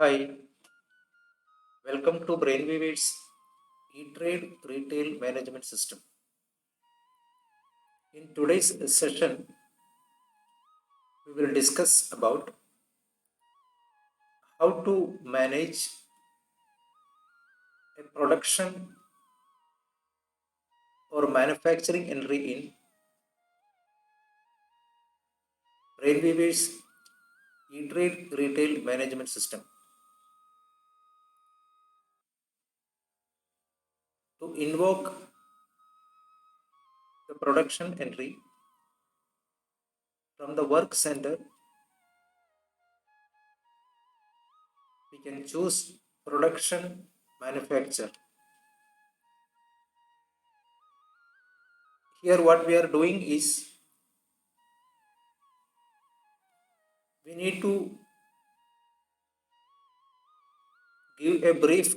Hi, welcome to Brainweaver's E-Trade Retail Management System. In today's session, we will discuss about how to manage a production or manufacturing entry in Brainweaver's E-Trade Retail Management System. To invoke the production entry from the work center, we can choose production manufacture. Here what we are doing is we need to give a brief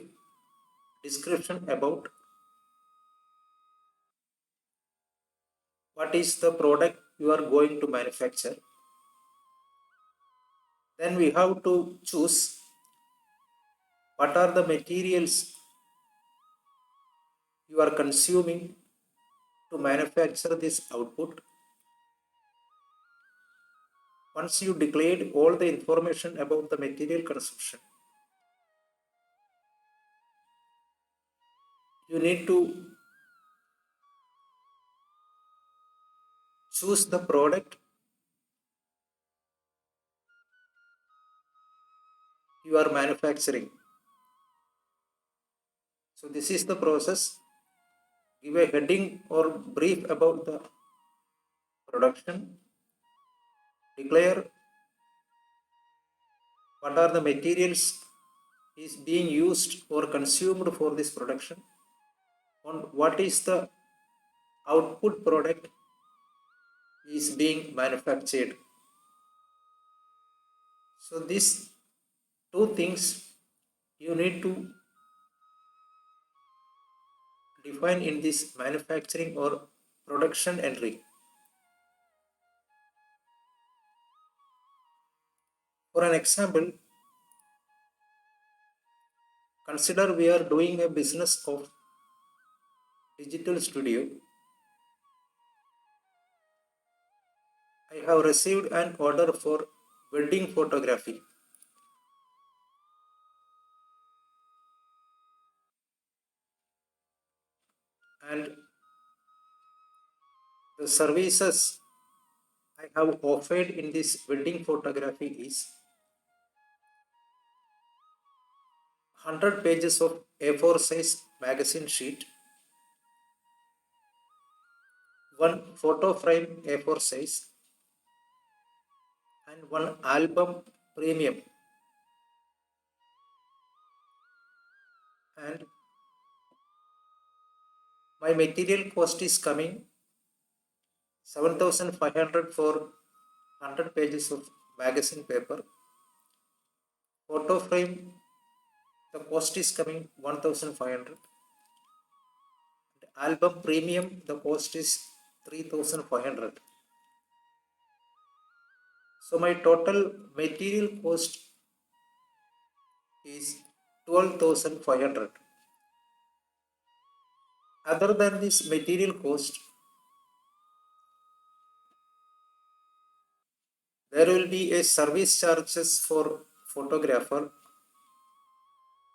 description about what is the product you are going to manufacture. Then we have to choose what are the materials you are consuming to manufacture this output. Once you declared all the information about the material consumption, you need to choose the product you are manufacturing. So this is the process. Give a heading or brief about the production. Declare what are the materials is being used or consumed for this production. On what is the output product is being manufactured. So these two things you need to define in this manufacturing or production entry. For an example, consider we are doing a business of digital studio. I have received an order for wedding photography. And the services I have offered in this wedding photography is 100 pages of A4 size magazine sheet, one photo frame A4 size, and one album premium. And my material cost is coming 7,500 for 100 pages of magazine paper. Photo frame, the cost is coming 1,500. Album premium, the cost is 3,500. So my total material cost is 12,500. Other than this material cost, there will be a service charges for photographer,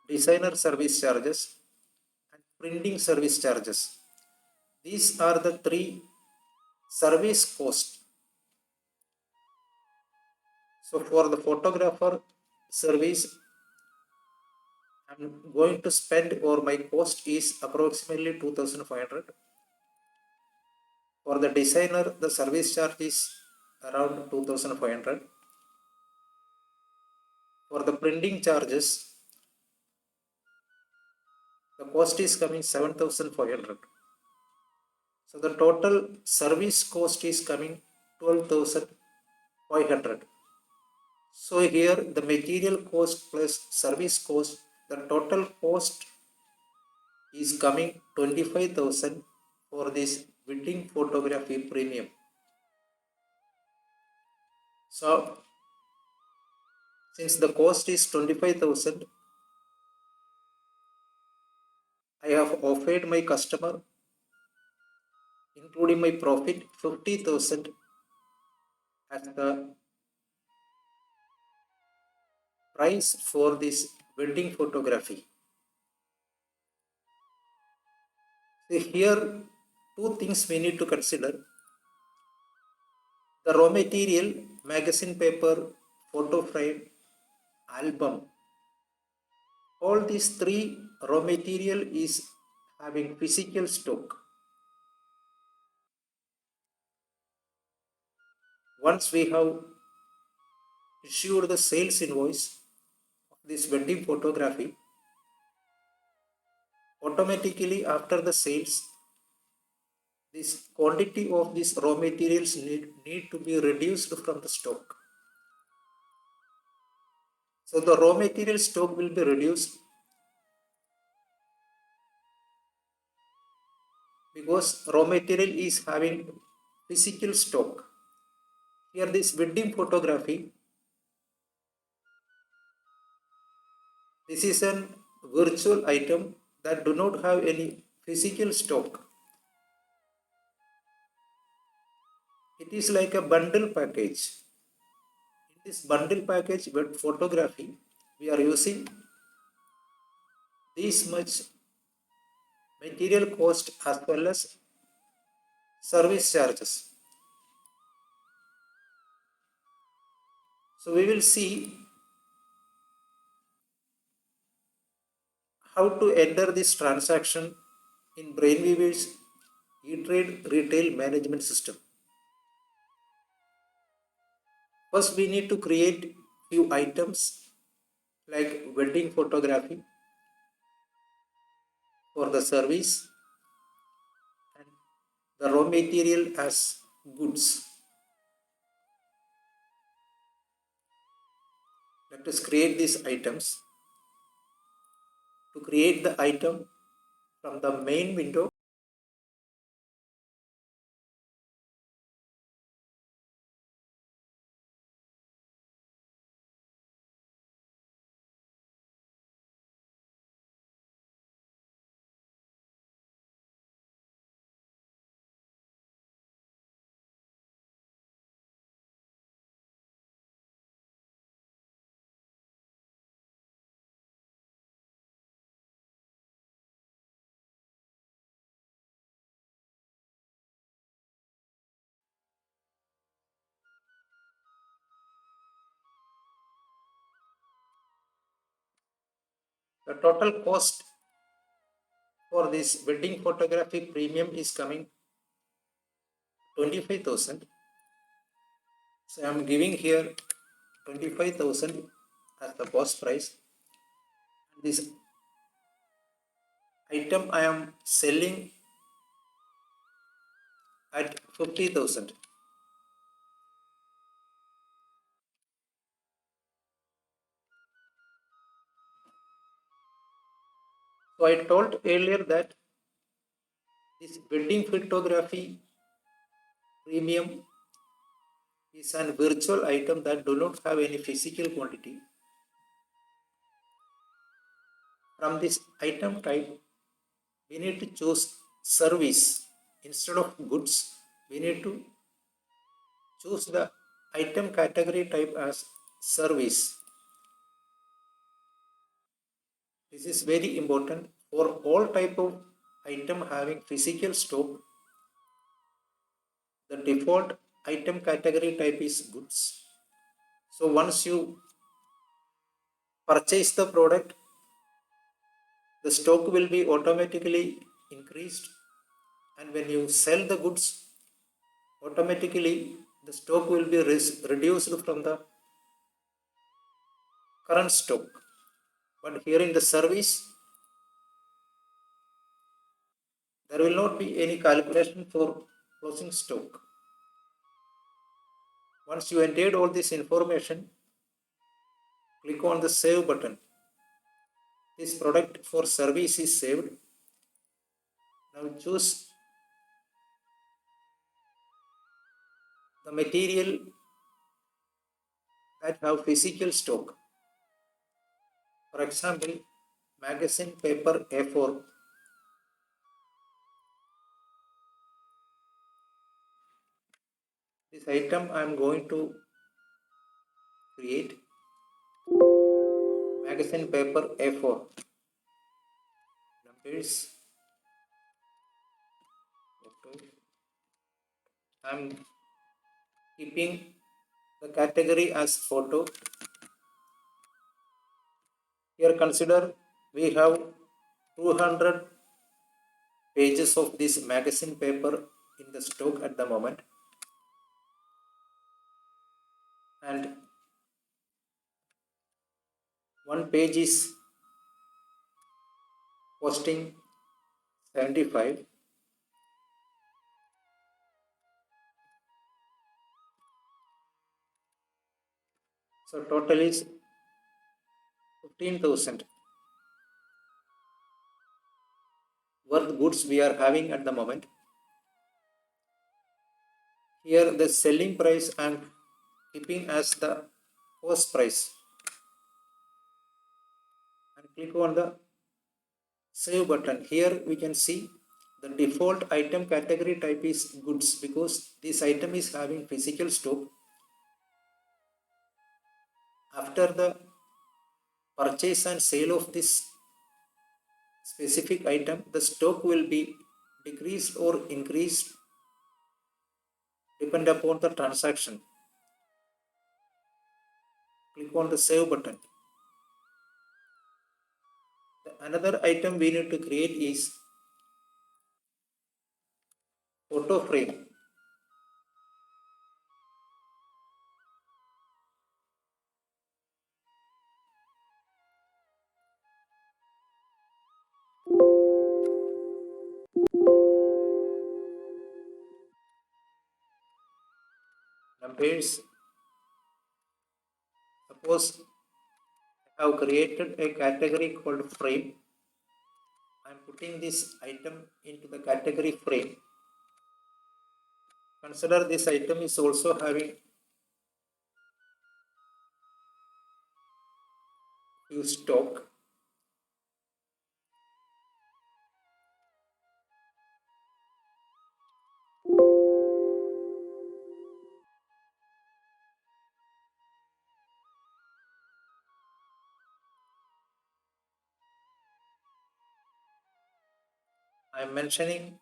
designer service charges, and printing service charges. These are the three service costs. So for the photographer service, I'm going to spend, or my cost is approximately 2,500. For the designer, the service charge is around 2,500. For the printing charges, the cost is coming 7,500. So the total service cost is coming 12,500. So here the material cost plus service cost, the total cost is coming 25,000 for this wedding photography premium. So Since the cost is 25,000, I have offered my customer, including my profit, 50,000 as the price for this wedding photography. See here, two things we need to consider. The raw material, magazine paper, photo frame, album, all these three raw material is having physical stock. Once we have issued the sales invoice of this wedding photography, automatically after the sales, this quantity of these raw materials need to be reduced from the stock. So the raw material stock will be reduced because raw material is having physical stock. Here this wedding photography, this is an virtual item that do not have any physical stock. It is like a bundle package. In this bundle package with photography, we are using this much material cost as well as service charges. So we will see how to enter this transaction in Brainweaver's e-trade retail management system. First, we need to create few items like wedding photography for the service and the raw material as goods. Let us create these items. To create the item from the main window, the total cost for this wedding photography premium is coming 25,000. So I am giving here 25,000 as the cost price. This item I am selling at 50,000. So I told earlier that this wedding photography premium is an virtual item that do not have any physical quantity. From this item type, we need to choose service instead of goods. We need to choose the item category type as service. This is very important for all type of item having physical stock. The default item category type is goods. So once you purchase the product, the stock will be automatically increased, and when you sell the goods, automatically the stock will be reduced from the current stock. But here in the service, there will not be any calculation for closing stock. Once you entered all this information, click on the save button. This product for service is saved. Now choose the material that have physical stock. For example, magazine paper A4. This item I am going to create magazine paper A4. Numbers, photo. I am keeping the category as photo. Here consider we have 200 pages of this magazine paper in the stock at the moment, and one page is costing 75. So total is 15,000 worth goods we are having at the moment. Here the selling price I am keeping as the cost price, and click on the save button. Here we can see the default item category type is goods because this item is having physical stock. After the purchase and sale of this specific item, the stock will be decreased or increased depend upon the transaction. Click on the save button. Another item we need to create is photo frame. Numbers. Suppose I have created a category called frame. I am putting this item into the category frame. Consider this item is also having few stock. I am mentioning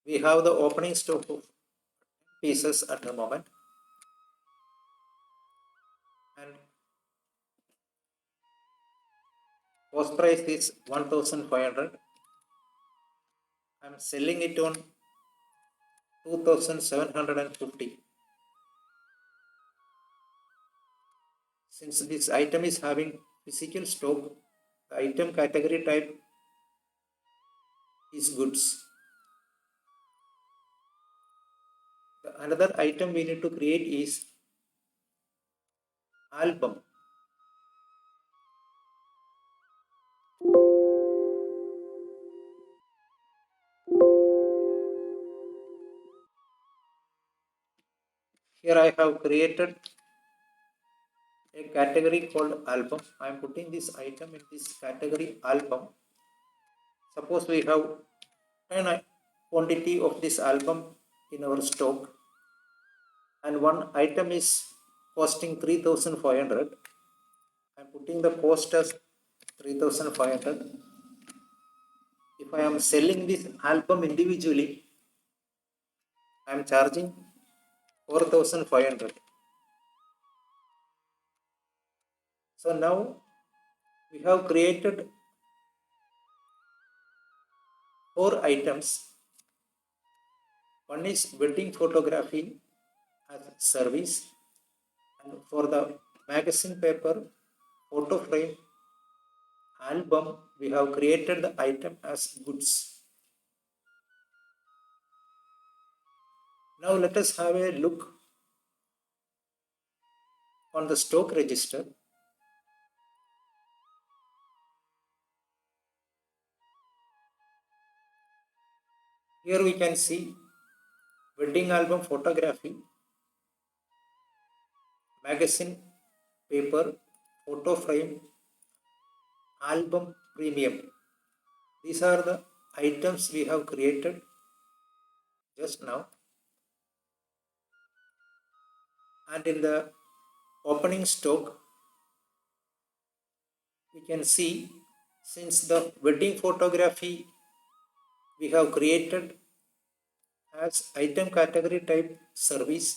we have the opening stock of pieces at the moment, and cost price is 1500. I am selling it on 2750. Since this item is having physical stock, the item category type is goods. Another item we need to create is album. Here I have created a category called album. I am putting this item in this category album. Suppose we have 10 quantity of this album in our stock, and one item is costing 3500. I am putting the cost as 3500. If I am selling this album individually, I am charging 4500. So now we have created 4 items. One is wedding photography as service, and for the magazine paper, photo frame, album, we have created the item as goods. Now let us have a look on the stock register. Here we can see wedding album photography, magazine paper, photo frame, album premium. These are the items we have created just now. And in the opening stock, we can see, since the wedding photography we have created as item category type service,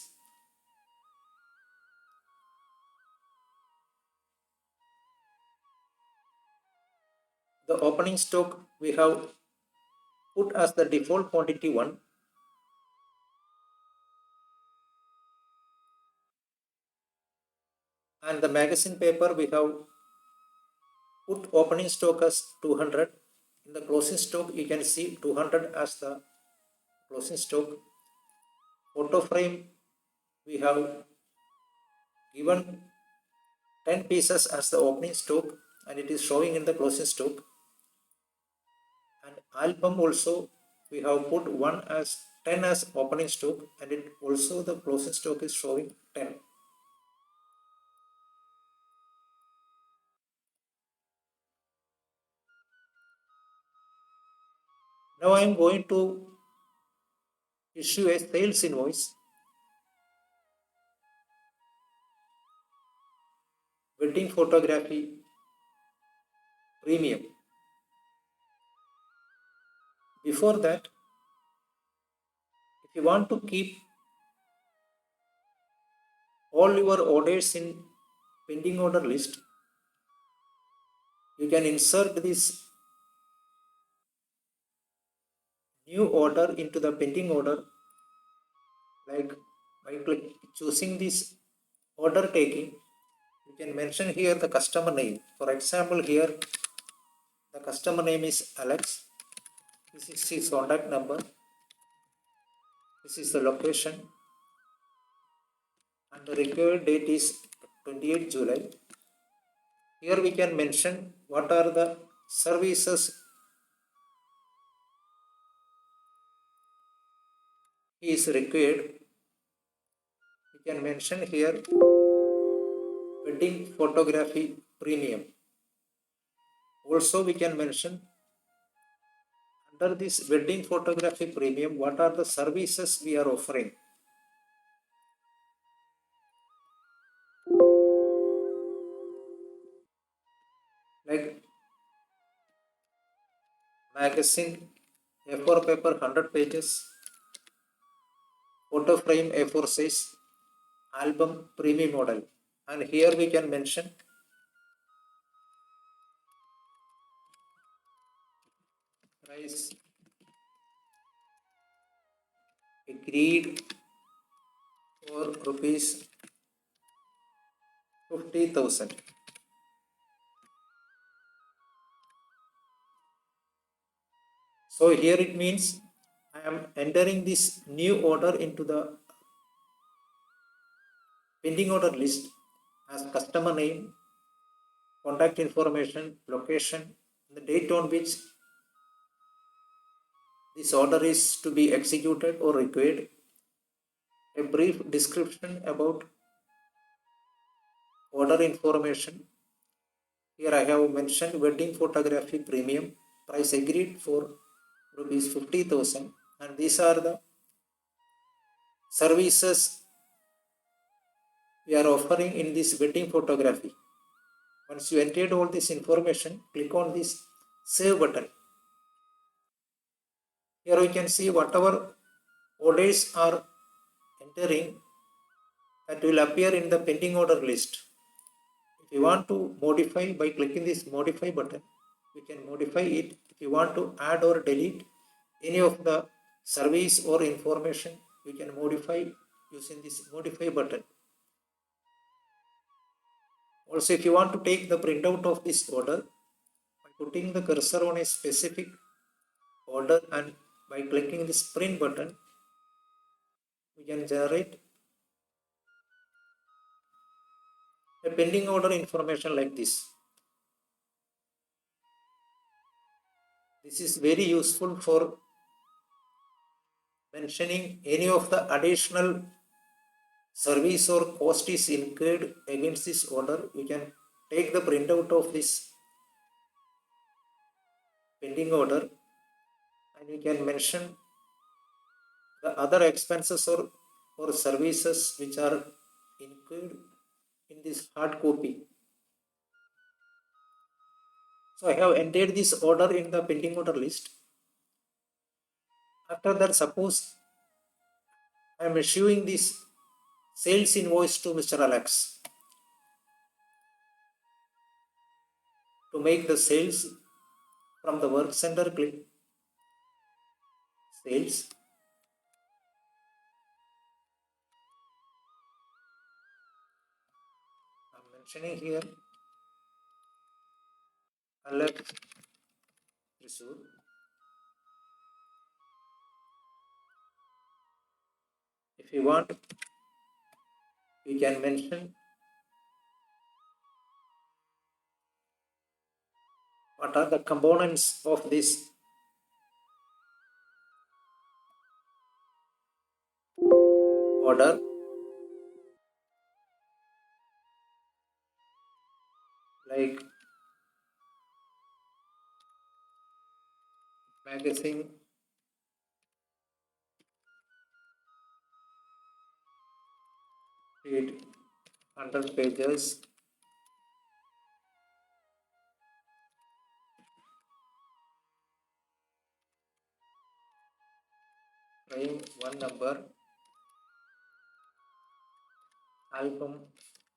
the opening stock we have put as the default quantity 1, and the magazine paper we have put opening stock as 200. In the closing stock you can see 200 as the closing stock. Photo frame we have given 10 pieces as the opening stock and it is showing in the closing stock. And album also we have put 1 as 10 as opening stock and it also the closing stock is showing 10. Now I am going to issue a sales invoice, wedding photography premium. Before that, if you want to keep all your orders in pending order list, you can insert this new order into the pending order, like by choosing this order taking. You can mention here the customer name. For example, here the customer name is Alex. This is his contact number. This is the location. And the required date is 28 July. Here we can mention what are the services he is required. We can mention here wedding photography premium. Also we can mention under this wedding photography premium what are the services we are offering. Like magazine A4 paper 100 pages, photo frame A4 size, album premium model. And here we can mention price agreed for rupees 50,000. So here it means I am entering this new order into the pending order list as customer name, contact information, location, the date on which this order is to be executed or required, a brief description about order information. Here I have mentioned wedding photography premium, price agreed for rupees 50,000, and these are the services we are offering in this wedding photography. Once you entered all this information, click on this save button. Here we can see whatever orders are entering that will appear in the pending order list. If you want to modify by clicking this modify button, we can modify it. If you want to add or delete any of the service or information, we can modify using this modify button. Also, if you want to take the printout of this order, by putting the cursor on a specific order and by clicking this print button, we can generate a pending order information like this. This is very useful for mentioning any of the additional service or cost is incurred against this order, you can take the printout of this pending order and you can mention the other expenses or services which are incurred in this hard copy. So I have entered this order in the pending order list. After that, suppose I am issuing this sales invoice to Mr. Alex. To make the sales from the work center, click sales. I am mentioning here Alex Thrissur. If you want, you can mention what are the components of this order, like magazine, sheet, 100 pages, frame 1 number, album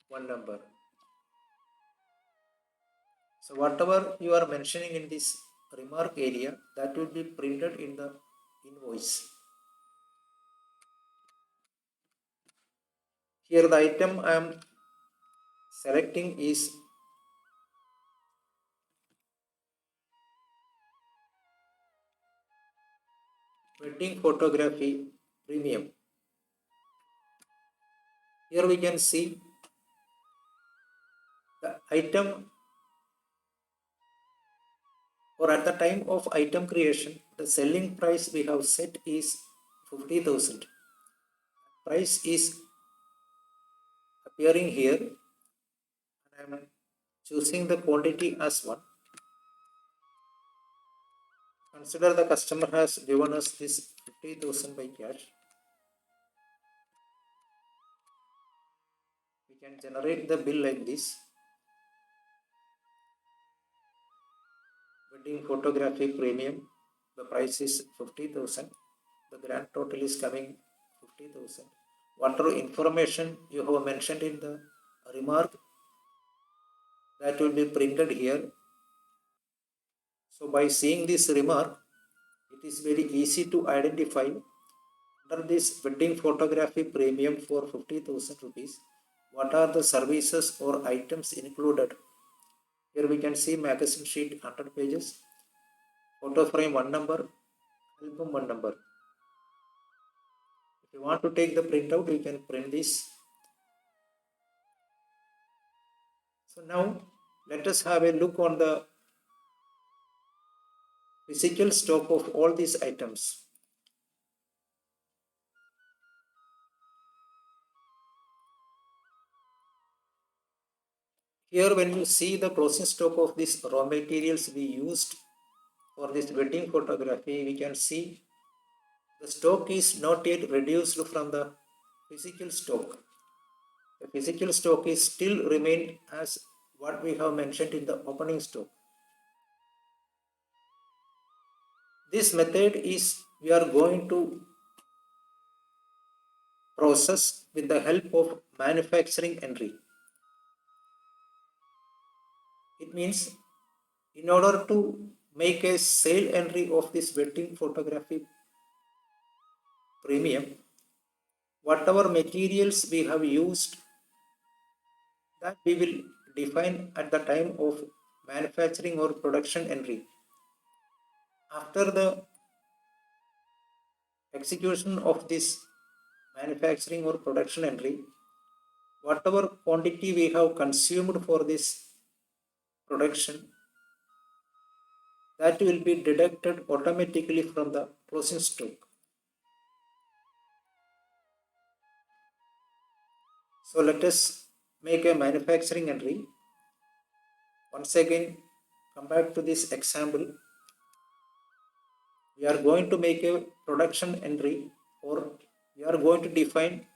1 number. So whatever you are mentioning in this remark area, that will be printed in the invoice. Here the item I am selecting is wedding photography premium. Here we can see the item, or at the time of item creation, the selling price we have set is 50,000. Price is appearing here and I am choosing the quantity as 1. Consider the customer has given us this 50,000 by cash. We can generate the bill like this. Wedding photography premium, the price is 50,000. The grand total is coming 50,000. Whatever information you have mentioned in the remark, that will be printed here. So by seeing this remark, it is very easy to identify under this wedding photography premium for 50,000 rupees, what are the services or items included. Here we can see magazine sheet 100 pages, photo frame 1 number, album 1 number. If you want to take the printout, you can print this. So now let us have a look on the physical stock of all these items. Here when you see the closing stock of these raw materials we used for this wedding photography, we can see the stock is not yet reduced from the physical stock. The physical stock is still remained as what we have mentioned in the opening stock. This method is we are going to process with the help of manufacturing entry. It means in order to make a sale entry of this wedding photography premium, whatever materials we have used, that we will define at the time of manufacturing or production entry. After the execution of this manufacturing or production entry, whatever quantity we have consumed for this production, that will be deducted automatically from the closing stock. So let us make a manufacturing entry. Once again, come back to this example. We are going to make a production entry, or we are going to define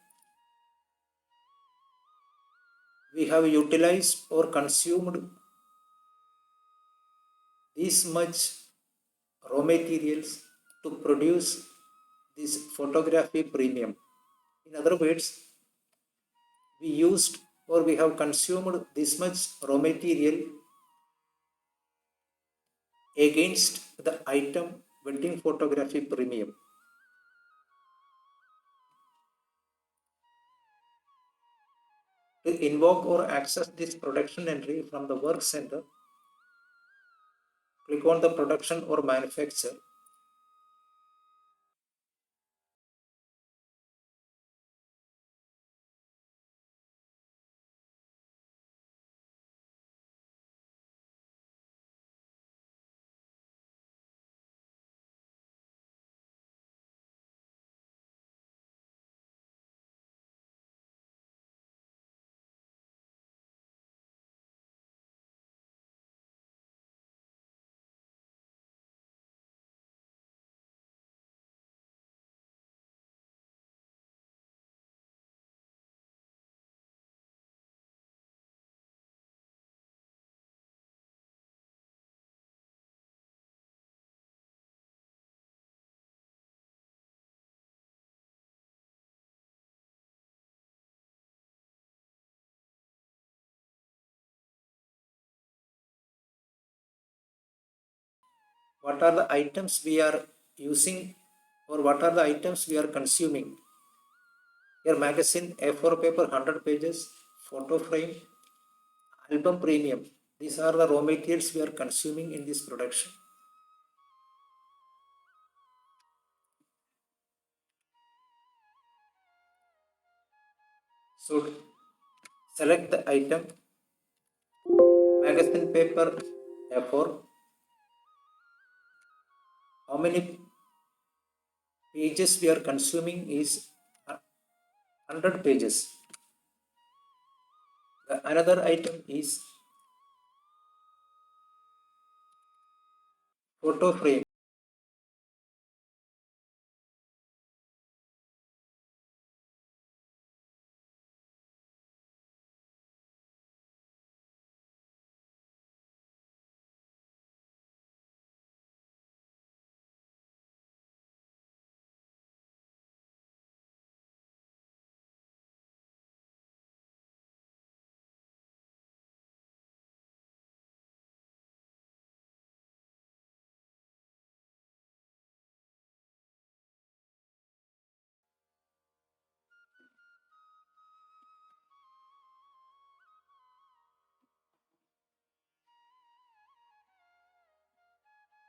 we have utilized or consumed this much raw materials to produce this photography premium. In other words, we used or we have consumed this much raw material against the item wedding photography premium. To invoke or access this production entry from the work center, click on the production or manufacture. What are the items we are using or what are the items we are consuming? Here magazine, A4 paper 100 pages, photo frame, album premium. These are the raw materials we are consuming in this production. So select the item, magazine paper A4. How many pages we are consuming is 100 pages. The another item is photo frame.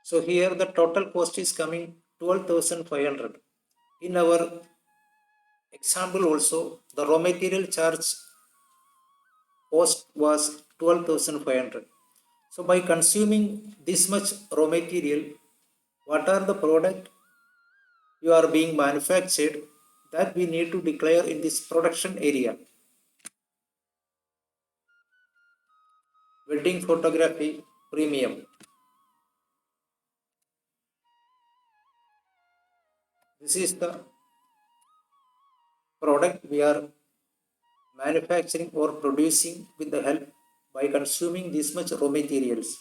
So here the total cost is coming 12,500. In our example also, the raw material charge cost was 12,500. So by consuming this much raw material, what are the product you are being manufactured that we need to declare in this production area? Wedding photography premium. This is the product we are manufacturing or producing with the help by consuming this much raw materials.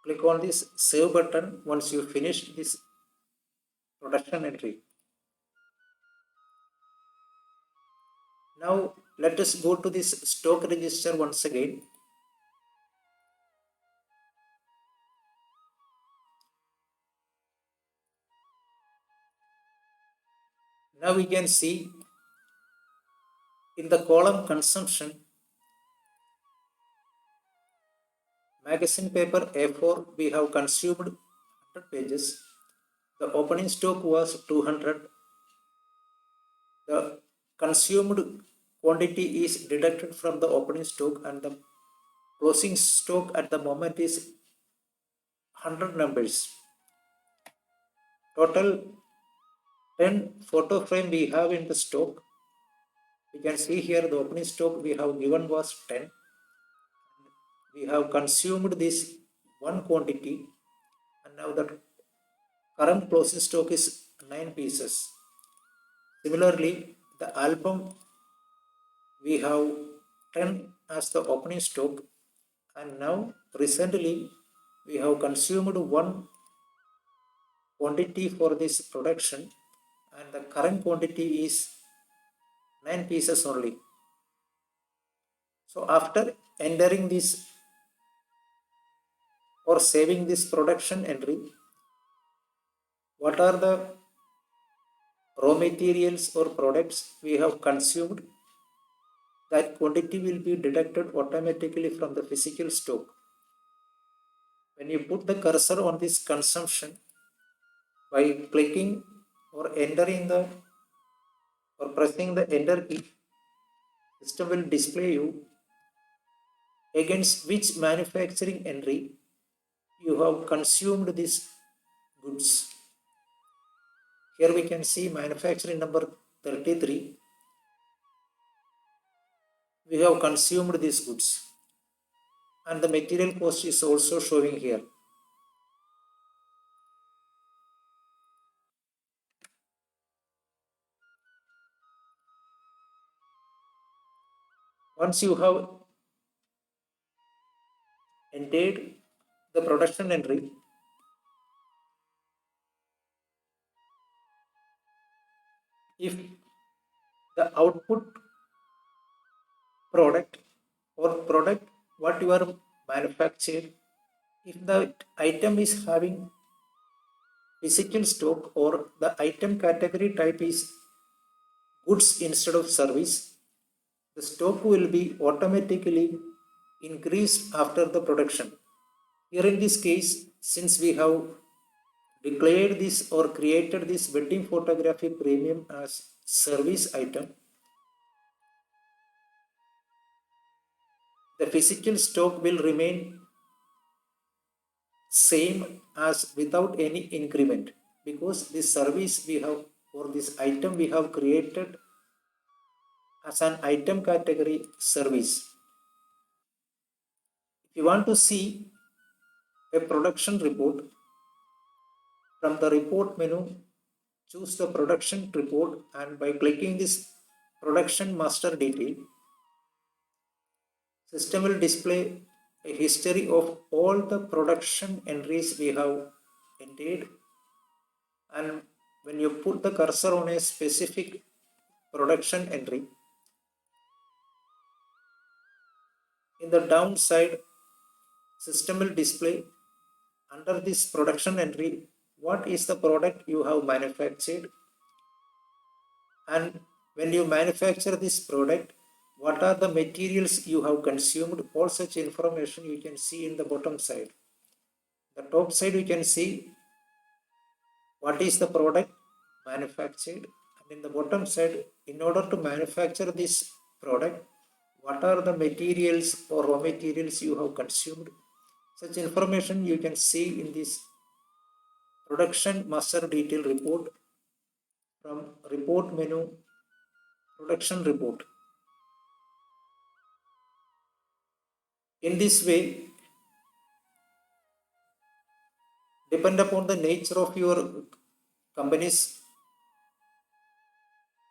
Click on this save button once you finish this production entry. Now let us go to this stock register once again. Now we can see in the column consumption, magazine paper A4 we have consumed 100 pages. The opening stock was 200. The consumed quantity is deducted from the opening stock and the closing stock at the moment is 100 numbers. Total 10 photo frame we have in the stock. We can see here the opening stock we have given was 10. We have consumed this one quantity, and now the current closing stock is 9 pieces. Similarly, the album we have 10 as the opening stock, and now recently we have consumed one quantity for this production, and the current quantity is 9 pieces only. So after entering this or saving this production entry, what are the raw materials or products we have consumed? That quantity will be deducted automatically from the physical stock. When you put the cursor on this consumption by clicking or entering the or pressing the enter key, system will display you against which manufacturing entry you have consumed these goods. Here we can see manufacturing number 33. We have consumed these goods, and the material cost is also showing here. Once you have entered the production entry, if the output product or product what you are manufactured, if the item is having physical stock or the item category type is goods instead of service, the stock will be automatically increased after the production. Here in this case, since we have declared this or created this wedding photography premium as service item, the physical stock will remain same as without any increment, because this service we have or this item we have created as an item category service. If you want to see a production report, from the report menu, choose the production report, and by clicking this production master detail, system will display a history of all the production entries we have entered. And when you put the cursor on a specific production entry, in the downside, system will display under this production entry what is the product you have manufactured, and when you manufacture this product, what are the materials you have consumed. All such information you can see in the bottom side. The top side you can see what is the product manufactured, and in the bottom side, in order to manufacture this product, what are the materials or raw materials you have consumed. Such information you can see in this production master detail report from report menu, production report. In this way, depend upon the nature of your company's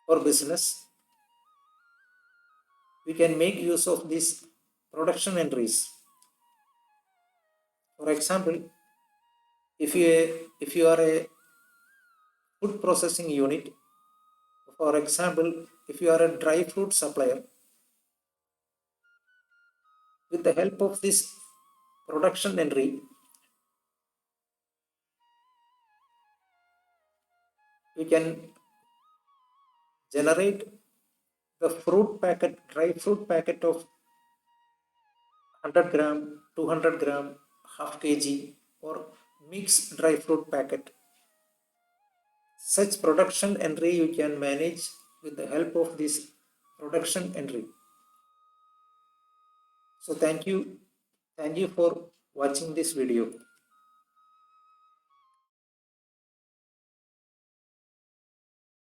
or business, we can make use of these production entries. For example, if you are a food processing unit, for example, if you are a dry fruit supplier, with the help of this production entry, we can generate the dry fruit packet of 100 gram, 200 gram, half kg, or mixed dry fruit packet. Such production entry you can manage with the help of this production entry. So thank you for watching this video.